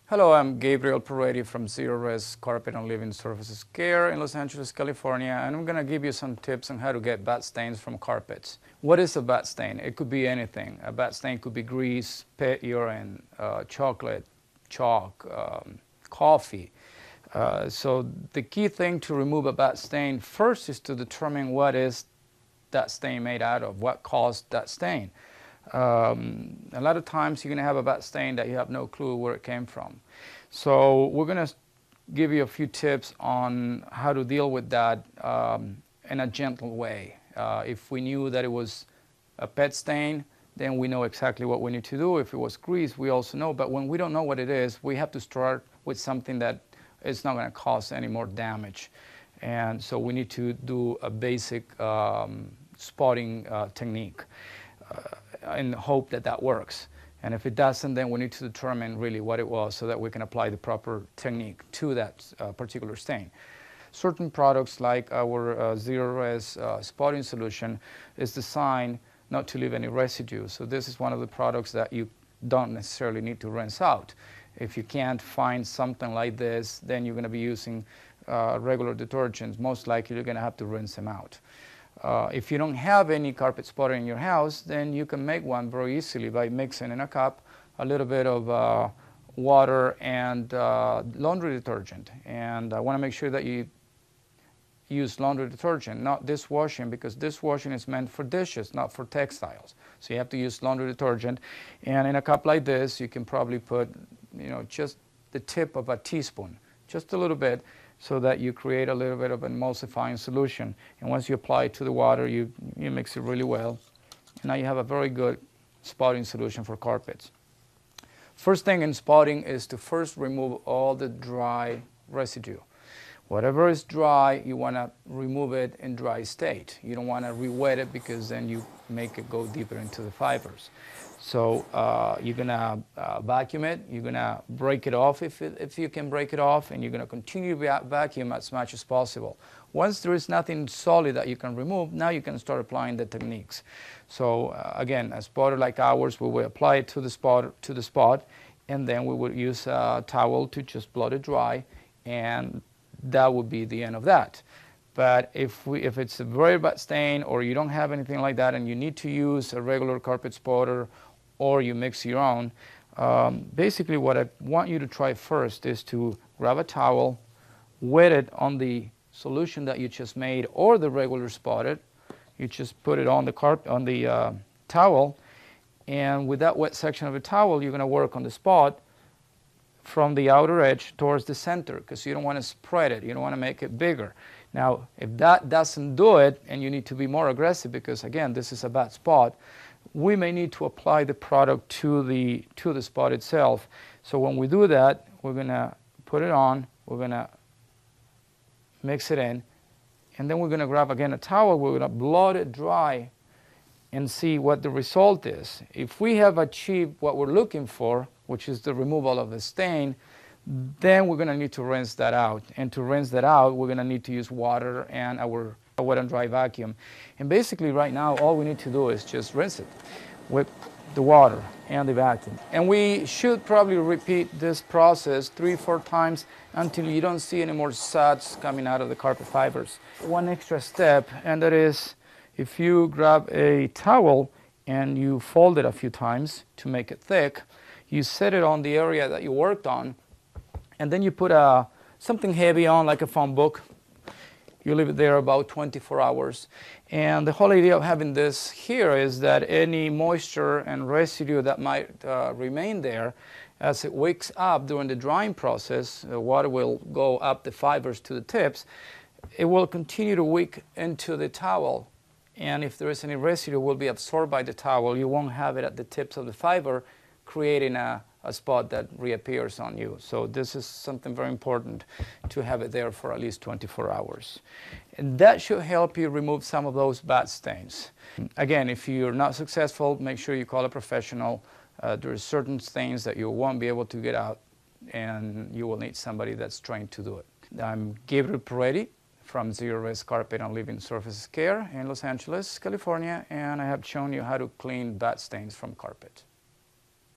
Hello, I'm Gabriel Peretti from Zero Risk Carpet and Living Surfaces Care in Los Angeles, California, and I'm going to give you some tips on how to get bad stains from carpets. What is a bad stain? It could be anything. A bad stain could be grease, pet urine, chocolate, chalk, coffee. So the key thing to remove a bad stain first is to determine what is that stain made out of, what caused that stain. A lot of times you're going to have a bad stain that you have no clue where it came from. So we're going to give you a few tips on how to deal with that in a gentle way. If we knew that it was a pet stain, then we know exactly what we need to do. If it was grease, we also know. But when we don't know what it is, we have to start with something that is not going to cause any more damage. And so we need to do a basic spotting technique. In the hope that that works. And if it doesn't, then we need to determine really what it was so that we can apply the proper technique to that particular stain. Certain products like our Zero Res spotting solution is designed not to leave any residue. So this is one of the products that you don't necessarily need to rinse out. If you can't find something like this, then you're going to be using regular detergents. Most likely you're going to have to rinse them out. If you don't have any carpet spotter in your house, then you can make one very easily by mixing in a cup a little bit of water and laundry detergent. And I want to make sure that you use laundry detergent, not dishwashing, because dishwashing is meant for dishes, not for textiles. So you have to use laundry detergent. And in a cup like this, you can probably put, just the tip of a teaspoon, just a little bit, so that you create a little bit of an emulsifying solution. And once you apply it to the water, you mix it really well. And now you have a very good spotting solution for carpets. First thing in spotting is to first remove all the dry residue. Whatever is dry, you want to remove it in dry state. You don't want to re-wet it because then you make it go deeper into the fibers. So you're going to vacuum it. You're going to break it off if you can break it off, and you're going to continue to vacuum as much as possible. Once there is nothing solid that you can remove, now you can start applying the techniques. So again, a spotter like ours, we will apply it to the spot, and then we will use a towel to just blot it dry, and that would be the end of that. But if it's a very bad stain, or you don't have anything like that and you need to use a regular carpet spotter, or you mix your own, basically what I want you to try first is to grab a towel, wet it on the solution that you just made or the regular spotted. You just put it on the towel, and with that wet section of the towel, you're going to work on the spot from the outer edge towards the center, because you don't want to spread it. You don't want to make it bigger. Now, if that doesn't do it, and you need to be more aggressive because, again, this is a bad spot, we may need to apply the product to the spot itself. So when we do that, we're going to put it on, we're going to mix it in, and then we're going to grab, again, a towel, we're going to blot it dry and see what the result is. If we have achieved what we're looking for, which is the removal of the stain, then we're going to need to rinse that out. And to rinse that out, we're going to need to use water and our wet and dry vacuum. And basically right now, all we need to do is just rinse it with the water and the vacuum. And we should probably repeat this process 3-4 times until you don't see any more suds coming out of the carpet fibers. One extra step, and that is if you grab a towel and you fold it a few times to make it thick, you set it on the area that you worked on, and then you put something heavy on, like a phone book. You leave it there about 24 hours. And the whole idea of having this here is that any moisture and residue that might remain there, as it wicks up during the drying process, the water will go up the fibers to the tips. It will continue to wick into the towel. And if there is any residue, it will be absorbed by the towel. You won't have it at the tips of the fiber, creating a spot that reappears on you. So this is something very important, to have it there for at least 24 hours. And that should help you remove some of those bad stains. Again, if you're not successful, make sure you call a professional. There are certain stains that you won't be able to get out, and you will need somebody that's trained to do it. I'm Gabriel Peretti from Zero Risk Carpet and Living Surfaces Care in Los Angeles, California, and I have shown you how to clean bad stains from carpet.